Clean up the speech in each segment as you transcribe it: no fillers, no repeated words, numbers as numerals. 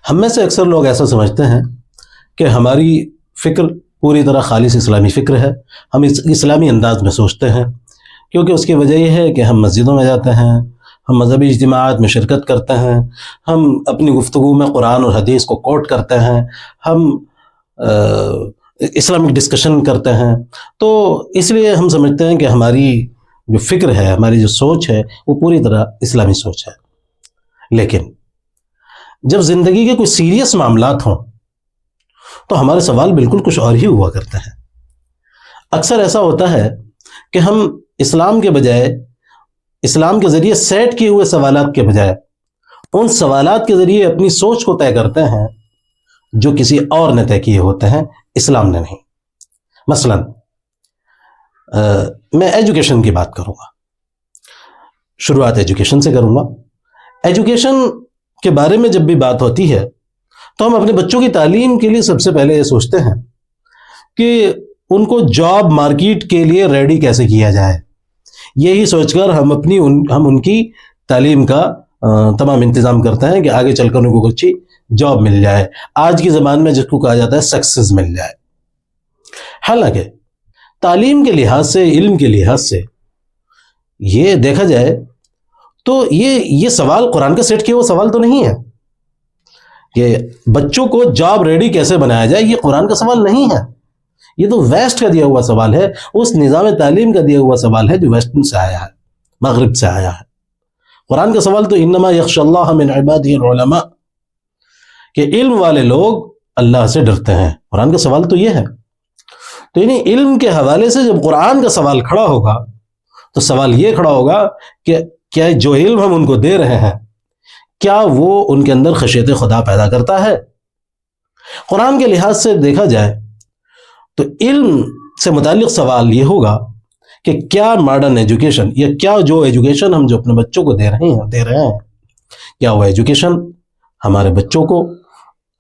ہم میں سے اکثر لوگ ایسا سمجھتے ہیں کہ ہماری فکر پوری طرح خالص اسلامی فکر ہے، ہم اسلامی انداز میں سوچتے ہیں، کیونکہ اس کی وجہ یہ ہے کہ ہم مسجدوں میں جاتے ہیں، ہم مذہبی اجتماعات میں شرکت کرتے ہیں، ہم اپنی گفتگو میں قرآن اور حدیث کو کوٹ کرتے ہیں، ہم اسلامک ڈسکشن کرتے ہیں، تو اس لیے ہم سمجھتے ہیں کہ ہماری جو فکر ہے، ہماری جو سوچ ہے، وہ پوری طرح اسلامی سوچ ہے۔ لیکن جب زندگی کے کوئی سیریس معاملات ہوں تو ہمارے سوال بالکل کچھ اور ہی ہوا کرتے ہیں۔ اکثر ایسا ہوتا ہے کہ ہم اسلام کے بجائے، اسلام کے ذریعے سیٹ کیے ہوئے سوالات کے بجائے ان سوالات کے ذریعے اپنی سوچ کو طے کرتے ہیں جو کسی اور نے طے کیے ہوتے ہیں، اسلام نے نہیں۔ مثلا میں ایجوکیشن کی بات کروں گا، شروعات ایجوکیشن سے کروں گا۔ ایجوکیشن کے بارے میں جب بھی بات ہوتی ہے تو ہم اپنے بچوں کی تعلیم کے لیے سب سے پہلے یہ سوچتے ہیں کہ ان کو جاب مارکیٹ کے لیے ریڈی کیسے کیا جائے۔ یہی سوچ کر ہم ان کی تعلیم کا تمام انتظام کرتے ہیں کہ آگے چل کر ان کو اچھی جاب مل جائے، آج کی زبان میں جس کو کہا جاتا ہے سکسیس مل جائے۔ حالانکہ تعلیم کے لحاظ سے، علم کے لحاظ سے یہ دیکھا جائے تو یہ سوال قرآن کا سیٹ کیا وہ سوال تو نہیں ہے کہ بچوں کو جاب ریڈی کیسے بنایا جائے، یہ قرآن کا سوال نہیں ہے، یہ تو ویسٹ کا دیا ہوا سوال ہے، اس نظام تعلیم کا دیا ہوا سوال ہے جو ویسٹرن سے آیا ہے، مغرب سے آیا ہے۔ قرآن کا سوال تو انما یخشی اللہ من عبادہ العلماء، کہ علم والے لوگ اللہ سے ڈرتے ہیں، قرآن کا سوال تو یہ ہے۔ تو یعنی علم کے حوالے سے جب قرآن کا سوال کھڑا ہوگا تو سوال یہ کھڑا ہوگا کہ کیا جو علم ہم ان کو دے رہے ہیں کیا وہ ان کے اندر خشیت خدا پیدا کرتا ہے؟ قرآن کے لحاظ سے دیکھا جائے تو علم سے متعلق سوال یہ ہوگا کہ کیا ماڈرن ایجوکیشن یا کیا جو ایجوکیشن ہم جو اپنے بچوں کو دے رہے ہیں کیا وہ ایجوکیشن ہمارے بچوں کو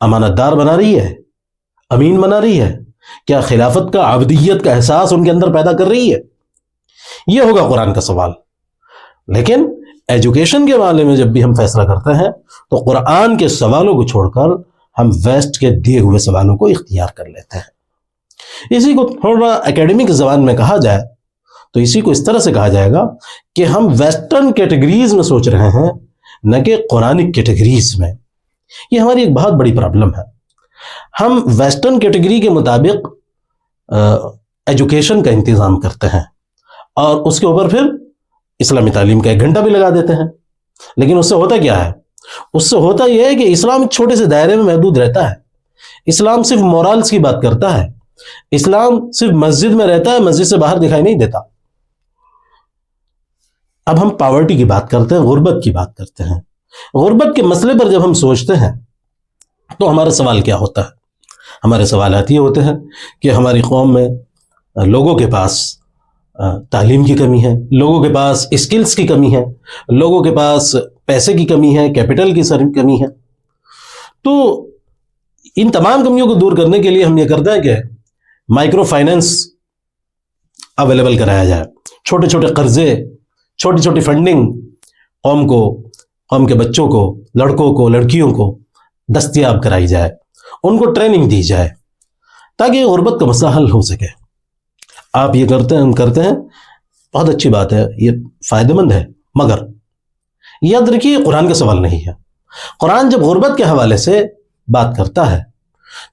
امانت دار بنا رہی ہے، امین بنا رہی ہے؟ کیا خلافت کا، عبدیت کا احساس ان کے اندر پیدا کر رہی ہے؟ یہ ہوگا قرآن کا سوال۔ لیکن ایجوکیشن کے بارے میں جب بھی ہم فیصلہ کرتے ہیں تو قرآن کے سوالوں کو چھوڑ کر ہم ویسٹ کے دیے ہوئے سوالوں کو اختیار کر لیتے ہیں۔ اسی کو تھوڑا اکیڈمک زبان میں کہا جائے تو اسی کو اس طرح سے کہا جائے گا کہ ہم ویسٹرن کیٹیگریز میں سوچ رہے ہیں نہ کہ قرآنک کیٹیگریز میں۔ یہ ہماری ایک بہت بڑی پرابلم ہے۔ ہم ویسٹرن کیٹیگری کے مطابق ایجوکیشن کا انتظام کرتے ہیں اور اس کے اوپر پھر اسلامی تعلیم کا 1 گھنٹہ بھی لگا دیتے ہیں۔ لیکن اس سے ہوتا کیا ہے؟ اس سے ہوتا یہ ہے کہ اسلام ایک چھوٹے سے دائرے میں محدود رہتا ہے۔ اسلام صرف مورالز کی بات کرتا ہے، اسلام صرف مسجد میں رہتا ہے، مسجد سے باہر دکھائی نہیں دیتا۔ اب ہم پاورٹی کی بات کرتے ہیں، غربت کی بات کرتے ہیں۔ غربت کے مسئلے پر جب ہم سوچتے ہیں تو ہمارا سوال کیا ہوتا ہے؟ ہمارے سوالات یہ ہوتے ہیں کہ ہماری قوم میں لوگوں کے پاس تعلیم کی کمی ہے، لوگوں کے پاس اسکلز کی کمی ہے، لوگوں کے پاس پیسے کی کمی ہے، کیپٹل کی کمی ہے۔ تو ان تمام کمیوں کو دور کرنے کے لیے ہم یہ کرتے ہیں کہ مائکرو فائنینس اویلیبل کرایا جائے، چھوٹے چھوٹے قرضے، چھوٹی چھوٹی فنڈنگ قوم کے بچوں کو، لڑکوں کو، لڑکیوں کو دستیاب کرائی جائے، ان کو ٹریننگ دی جائے تاکہ غربت کا مسئلہ حل ہو سکے۔ آپ یہ کرتے ہیں، ہم کرتے ہیں، بہت اچھی بات ہے، یہ فائدہ مند ہے، مگر یاد رکھیے قرآن کا سوال نہیں ہے۔ قرآن جب غربت کے حوالے سے بات کرتا ہے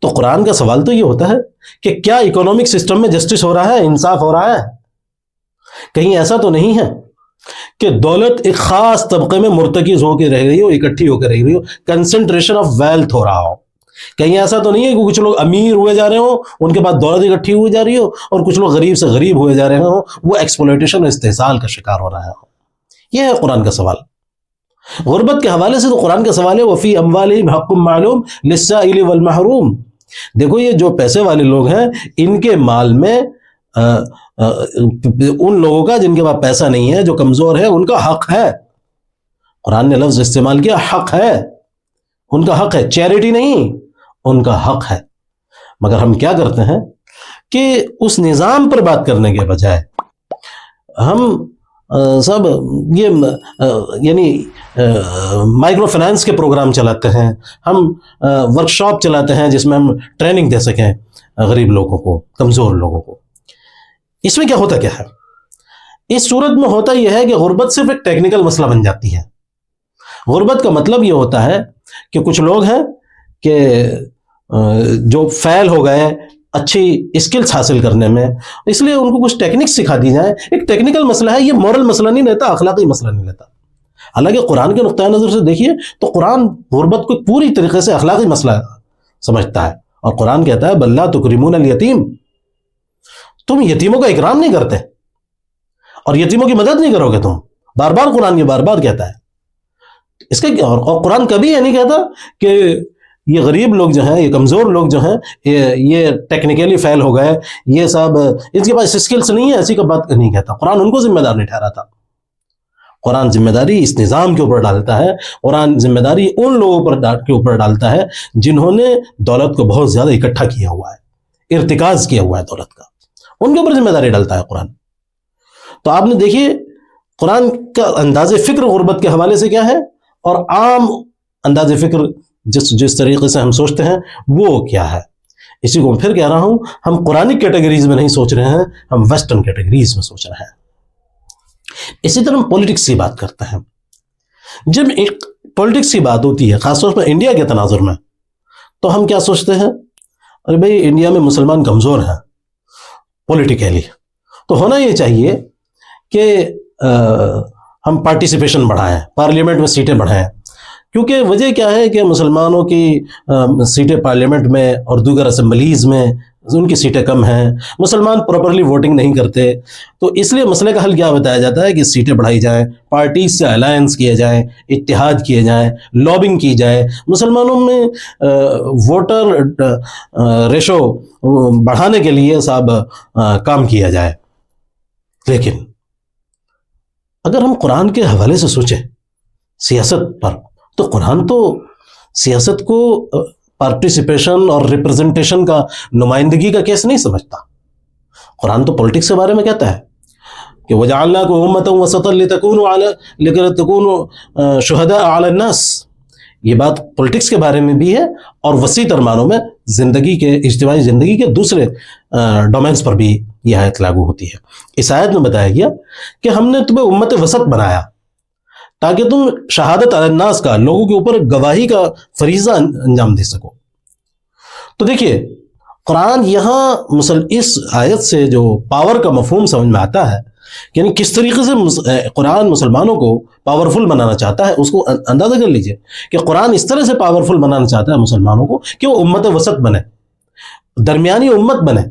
تو قرآن کا سوال تو یہ ہوتا ہے کہ کیا اکنامک سسٹم میں جسٹس ہو رہا ہے، انصاف ہو رہا ہے؟ کہیں ایسا تو نہیں ہے کہ دولت ایک خاص طبقے میں مرتکز ہو کے رہ رہی ہو، اکٹھی ہو کے رہ رہی ہو، کنسنٹریشن آف ویلتھ ہو رہا ہو؟ کہیں ایسا تو نہیں ہے کہ کچھ لوگ امیر ہوئے جا رہے ہوں، ان کے پاس دولت اکٹھی ہوئی جا رہی ہو، اور کچھ لوگ غریب سے غریب ہوئے جا رہے ہوں، وہ ایکسپلوٹیشن اور استحصال کا شکار ہو رہا ہو؟ یہ ہے قرآن کا سوال۔ غربت کے حوالے سے تو قرآن کا سوال ہے وفی اموالہم حق معلوم للسائل والمحروم۔ دیکھو یہ جو پیسے والے لوگ ہیں، ان کے مال میں ان لوگوں کا جن کے پاس پیسہ نہیں ہے، جو کمزور ہے، ان کا حق ہے۔ قرآن نے لفظ استعمال کیا، حق ہے، ان کا حق ہے، چیریٹی نہیں، ان کا حق ہے۔ مگر ہم کیا کرتے ہیں کہ اس نظام پر بات کرنے کے بجائے ہم صاحب یہ یعنی مائکرو فنانس کے پروگرام چلاتے ہیں، ہم ورکشاپ چلاتے ہیں جس میں ہم ٹریننگ دے سکیں غریب لوگوں کو، کمزور لوگوں کو۔ اس میں کیا ہوتا کیا ہے؟ اس صورت میں ہوتا یہ ہے کہ غربت صرف ایک ٹیکنیکل مسئلہ بن جاتی ہے۔ غربت کا مطلب یہ ہوتا ہے کہ کچھ لوگ ہیں کہ جو فیل ہو گئے اچھی اسکلز حاصل کرنے میں، اس لیے ان کو کچھ ٹیکنکس سکھا دی جائیں۔ ایک ٹیکنیکل مسئلہ ہے، یہ مورل مسئلہ نہیں لیتا، اخلاقی مسئلہ نہیں لیتا۔ حالانکہ قرآن کے نقطۂ نظر سے دیکھیے تو قرآن غربت کو پوری طریقے سے اخلاقی مسئلہ سمجھتا ہے، اور قرآن کہتا ہے بل لا تکرمون الیتیم، تم یتیموں کا اکرام نہیں کرتے اور یتیموں کی مدد نہیں کرو گے تم، بار بار قرآن یہ بار بار کہتا ہے۔ اس کے اور قرآن کبھی یہ نہیں کہتا کہ یہ غریب لوگ جو ہیں، یہ کمزور لوگ جو ہیں، یہ ٹیکنیکلی فیل ہو گئے، یہ صاحب اس کے پاس اسکلس نہیں ہے، ایسی کا بات نہیں کہتا۔ قرآن ان کو ذمہ دار نہیں ٹھہراتا۔ قرآن ذمہ داری اس نظام کے اوپر ڈالتا ہے، قرآن ذمہ داری ان لوگوں کے اوپر ڈالتا ہے جنہوں نے دولت کو بہت زیادہ اکٹھا کیا ہوا ہے، ارتکاز کیا ہوا ہے دولت کا، ان کے اوپر ذمہ داری ڈالتا ہے قرآن۔ تو آپ نے دیکھیے قرآن کا انداز فکر غربت کے حوالے سے کیا ہے، اور عام انداز فکر جس طریقے سے ہم سوچتے ہیں وہ کیا ہے۔ اسی کو میں پھر کہہ رہا ہوں، ہم قرآنک کیٹیگریز میں نہیں سوچ رہے ہیں، ہم ویسٹرن کیٹیگریز میں سوچ رہے ہیں۔ اسی طرح ہم پولیٹکس کی بات کرتے ہیں۔ جب ایک پولیٹکس کی بات ہوتی ہے، خاص طور پر انڈیا کے تناظر میں، تو ہم کیا سوچتے ہیں؟ ارے بھائی انڈیا میں مسلمان کمزور ہیں پولیٹیکلی، تو ہونا یہ چاہیے کہ ہم پارٹیسپیشن بڑھائیں، پارلیمنٹ میں سیٹیں بڑھائیں، کیونکہ وجہ کیا ہے کہ مسلمانوں کی سیٹیں پارلیمنٹ میں اور دیگر اسمبلیز میں ان کی سیٹیں کم ہیں، مسلمان پراپرلی ووٹنگ نہیں کرتے، تو اس لیے مسئلے کا حل کیا بتایا جاتا ہے کہ سیٹیں بڑھائی جائیں، پارٹیز سے الائنس کیے جائیں، اتحاد کیے جائیں، لابنگ کی جائے، مسلمانوں میں ووٹر ریشو بڑھانے کے لیے صاحب کام کیا جائے۔ لیکن اگر ہم قرآن کے حوالے سے سوچیں سیاست پر، تو قرآن تو سیاست کو پارٹیسپیشن اور ریپرزنٹیشن کا، نمائندگی کا کیس نہیں سمجھتا۔ قرآن تو پولیٹکس کے بارے میں کہتا ہے کہ وَجَعَلْنَاكُمْ أُمَّةً وَسَطًا لِتَكُونُوا شُهَدَاءَ عَلَى النَّاسِ، یہ بات پولیٹکس کے بارے میں بھی ہے اور وسیع تر معنوں میں زندگی کے، اجتماعی زندگی کے دوسرے ڈومینز پر بھی یہ آیت لاگو ہوتی ہے۔ اس آیت میں بتایا گیا کہ ہم نے تمہیں امت وسط بنایا تاکہ تم شہادت علی الناس کا، لوگوں کے اوپر گواہی کا فریضہ انجام دے سکو۔ تو دیکھیے قرآن یہاں اس آیت سے جو پاور کا مفہوم سمجھ میں آتا ہے، یعنی کس طریقے سے قرآن مسلمانوں کو پاورفل بنانا چاہتا ہے، اس کو اندازہ کر لیجئے کہ قرآن اس طرح سے پاورفل بنانا چاہتا ہے مسلمانوں کو کہ وہ امت وسط بنے، درمیانی امت بنے،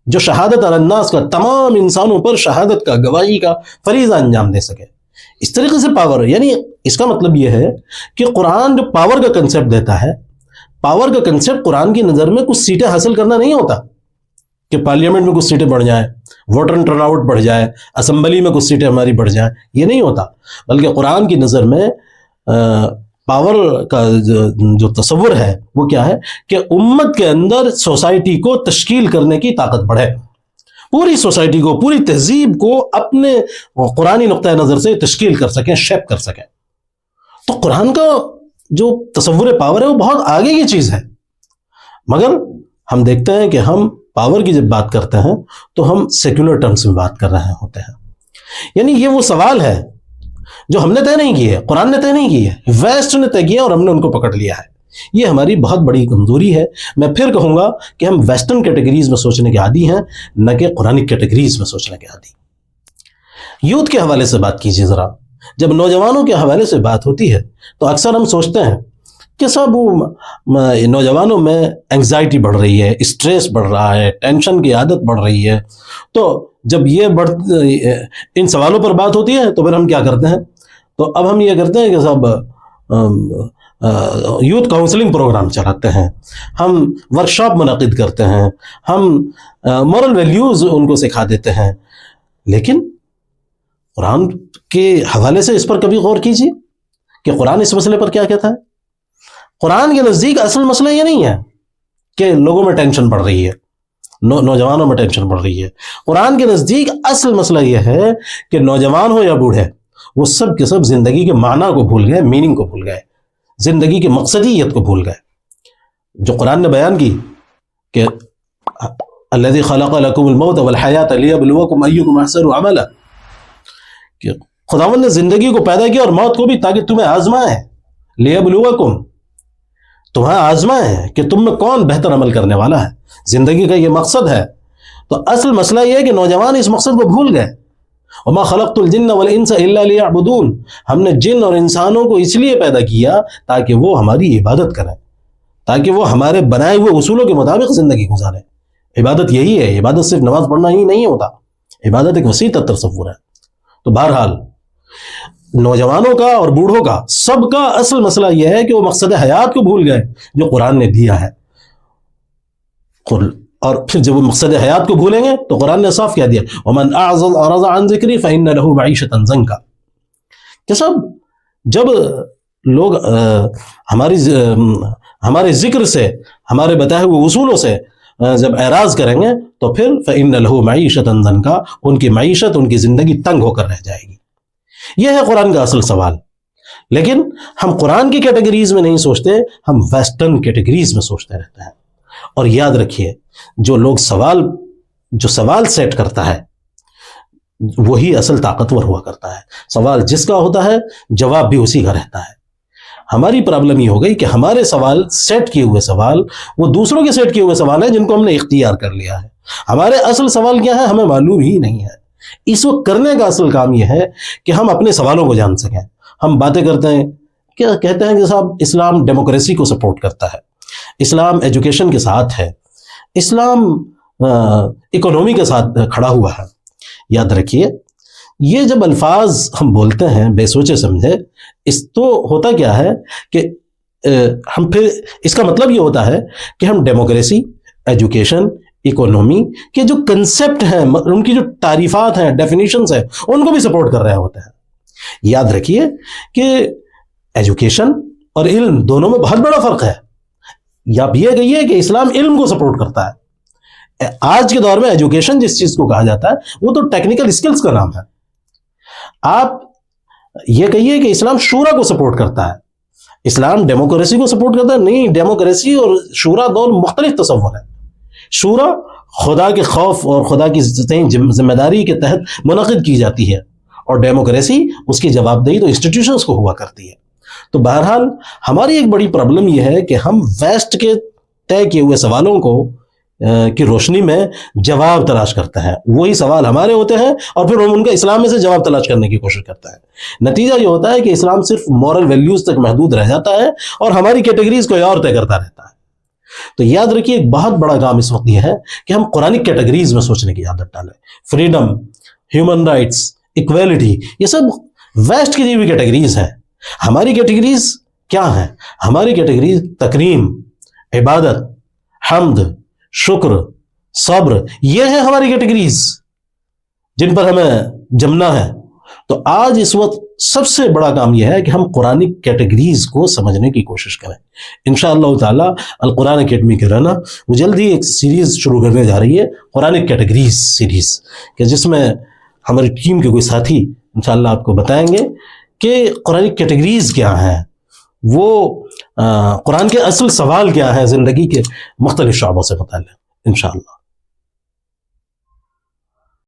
جو شہادت علی الناس کا، تمام انسانوں پر شہادت کا، گواہی کا فریضہ انجام دے سکے۔ اس طریقے سے پاور، یعنی اس کا مطلب یہ ہے کہ قرآن جو پاور کا کنسپٹ دیتا ہے، پاور کا کنسپٹ قرآن کی نظر میں کچھ سیٹیں حاصل کرنا نہیں ہوتا کہ پارلیمنٹ میں کچھ سیٹیں بڑھ جائیں، ووٹر ٹرن آؤٹ بڑھ جائے، اسمبلی میں کچھ سیٹیں ہماری بڑھ جائیں، یہ نہیں ہوتا، بلکہ قرآن کی نظر میں پاور کا جو تصور ہے وہ کیا ہے کہ امت کے اندر سوسائٹی کو تشکیل کرنے کی طاقت بڑھے، پوری سوسائٹی کو، پوری تہذیب کو اپنے قرآنی نقطۂ نظر سے تشکیل کر سکیں، شیپ کر سکیں۔ تو قرآن کا جو تصور پاور ہے وہ بہت آگے کی چیز ہے، مگر ہم دیکھتے ہیں کہ ہم پاور کی جب بات کرتے ہیں تو ہم سیکولر ٹرمز میں بات کر رہے ہوتے ہیں، یعنی یہ وہ سوال ہے جو ہم نے طے نہیں کی ہے، قرآن نے طے نہیں کی ہے، ویسٹ نے طے کیا اور ہم نے ان کو پکڑ لیا ہے۔ یہ ہماری بہت بڑی کمزوری ہے۔ میں پھر کہوں گا کہ ہم ویسٹرن کیٹیگریز میں سوچنے کے عادی ہیں، نہ کہ قرآنک کیٹیگریز میں سوچنے کے عادی۔ یوتھ کے حوالے سے بات کیجیے ذرا، جب نوجوانوں کے حوالے سے بات ہوتی ہے تو اکثر ہم سوچتے ہیں کہ صاحب نوجوانوں میں انگزائٹی بڑھ رہی ہے، اسٹریس بڑھ رہا ہے، ٹینشن کی عادت بڑھ رہی ہے، تو جب ان سوالوں پر بات ہوتی ہے تو پھر ہم کیا کرتے ہیں؟ تو اب ہم یہ کرتے ہیں کہ صاحب یوتھ کاؤنسلنگ پروگرام چلاتے ہیں، ہم ورکشاپ منعقد کرتے ہیں، ہم مورل ویلیوز ان کو سکھا دیتے ہیں، لیکن قرآن کے حوالے سے اس پر کبھی غور کیجیے کہ قرآن اس مسئلے پر کیا کہتا ہے۔ قرآن کے نزدیک اصل مسئلہ یہ نہیں ہے کہ لوگوں میں ٹینشن بڑھ رہی ہے، نوجوانوں میں ٹینشن بڑھ رہی ہے. قرآن کے نزدیک اصل مسئلہ یہ ہے کہ نوجوان ہو یا بوڑھے، وہ سب کے سب زندگی کے معنی کو بھول گئے، میننگ کو بھول گئے، زندگی کی مقصدیت کو بھول گئے. جو قرآن نے بیان کی کہ الذی خلق لکم الموت والحیات لیبلوکم ایکم احسن عملا، کہ خداوند نے زندگی کو پیدا کیا اور موت کو بھی تاکہ تمہیں آزمائے. لیبلوکم، تمہیں آزمائے کہ تم میں کون بہتر عمل کرنے والا ہے. زندگی کا یہ مقصد ہے. تو اصل مسئلہ یہ ہے کہ نوجوان اس مقصد کو بھول گئے. وما خلقت الجن والانس الا لیعبدون، ہم نے جن اور انسانوں کو اس لیے پیدا کیا تاکہ وہ ہماری عبادت کریں، تاکہ وہ ہمارے بنائے ہوئے اصولوں کے مطابق زندگی گزاریں. عبادت یہی ہے. عبادت صرف نماز پڑھنا ہی نہیں ہوتا، عبادت ایک وسیع تصور ہے. تو بہرحال نوجوانوں کا اور بوڑھوں کا سب کا اصل مسئلہ یہ ہے کہ وہ مقصد حیات کو بھول گئے جو قرآن نے دیا ہے. اور پھر جب وہ مقصد حیات کو بھولیں گے تو قرآن نے صاف کیا دیا وَمَنْ أَعْرَضَ عَنْ ذِكْرِي فَإِنَّ لَهُ مَعِيشَةً ضَنْكًا، کہ سب جب لوگ ہمارے ذکر سے، ہمارے بتائے ہوئے اصولوں سے جب اعراض کریں گے تو پھر فَإِنَّ لَهُ مَعِيشَةً ضَنْكًا، ان کی معیشت، ان کی زندگی تنگ ہو کر رہ جائے گی. یہ ہے قرآن کا اصل سوال. لیکن ہم قرآن کی کیٹیگریز میں نہیں سوچتے، ہم ویسٹرن کیٹیگریز میں سوچتے رہتے ہیں. اور یاد رکھیے، جو سوال سیٹ کرتا ہے وہی اصل طاقتور ہوا کرتا ہے. سوال جس کا ہوتا ہے جواب بھی اسی کا رہتا ہے. ہماری پرابلم یہ ہو گئی کہ ہمارے سوال سیٹ کیے ہوئے سوال وہ دوسروں کے سیٹ کیے ہوئے سوال ہیں جن کو ہم نے اختیار کر لیا ہے. ہمارے اصل سوال کیا ہے ہمیں معلوم ہی نہیں ہے. اس وقت کرنے کا اصل کام یہ ہے کہ ہم اپنے سوالوں کو جان سکیں. ہم باتیں کرتے ہیں، کیا کہتے ہیں کہ صاحب اسلام ڈیموکریسی کو سپورٹ کرتا ہے، اسلام ایجوکیشن کے ساتھ ہے، اسلام اکنومی کے ساتھ کھڑا ہوا ہے. یاد رکھیے، یہ جب الفاظ ہم بولتے ہیں بے سوچے سمجھے، اس تو ہوتا کیا ہے کہ ہم پھر اس کا مطلب یہ ہوتا ہے کہ ہم ڈیموکریسی، ایجوکیشن، اکونومی کے جو کنسپٹ ہیں، ان کی جو تعریفات ہیں، ڈیفینیشنز ہیں، ان کو بھی سپورٹ کر رہے ہوتے ہیں. یاد رکھیے کہ ایجوکیشن اور علم دونوں میں بہت بڑا فرق ہے. آپ یہ کہیے کہ اسلام علم کو سپورٹ کرتا ہے. آج کے دور میں ایجوکیشن جس چیز کو کہا جاتا ہے وہ تو ٹیکنیکل اسکلز کا نام ہے. آپ یہ کہیے کہ اسلام شورا کو سپورٹ کرتا ہے، اسلام ڈیموکریسی کو سپورٹ کرتا ہے. نہیں، ڈیموکریسی اور شورا دونوں مختلف تصور ہیں. شورا خدا کے خوف اور خدا کی ذمہ داری کے تحت منعقد کی جاتی ہے، اور ڈیموکریسی اس کی جواب دہی تو انسٹیٹیوشنز کو ہوا کرتی ہے. تو بہرحال ہماری ایک بڑی پرابلم یہ ہے کہ ہم ویسٹ کے طے کیے ہوئے سوالوں کو کی روشنی میں جواب تلاش کرتے ہیں. وہی سوال ہمارے ہوتے ہیں اور پھر ہم ان کا اسلام میں سے جواب تلاش کرنے کی کوشش کرتے ہیں. نتیجہ یہ ہوتا ہے کہ اسلام صرف مورل ویلیوز تک محدود رہ جاتا ہے اور ہماری کیٹیگریز کوئی اور طے کرتا رہتا ہے. تو یاد رکھیے، ایک بہت بڑا کام اس وقت یہ ہے کہ ہم قرآنی کیٹیگریز میں سوچنے کی عادت ڈالیں. فریڈم، ہیومن رائٹس، ایکویلٹی، یہ سب ویسٹ کی دی ہوئی کیٹیگریز ہیں. ہماری کیٹیگریز کیا ہیں؟ ہماری کیٹیگریز تکریم، عبادت، حمد، شکر، صبر، یہ ہیں ہماری کیٹیگریز جن پر ہمیں جمنا ہے. تو آج اس وقت سب سے بڑا کام یہ ہے کہ ہم قرآن کیٹیگریز کو سمجھنے کی کوشش کریں. انشاءاللہ تعالی القرآن اکیڈمی کے رہنا وہ جلد ہی ایک سیریز شروع کرنے جا رہی ہے، قرآن کیٹیگریز سیریز، کہ جس میں ہماری ٹیم کے کوئی ساتھی انشاءاللہ آپ کو بتائیں گے کہ قرآن کیٹیگریز کیا ہیں، وہ قرآن کے اصل سوال کیا ہیں زندگی کے مختلف شعبوں سے متعلق انشاءاللہ.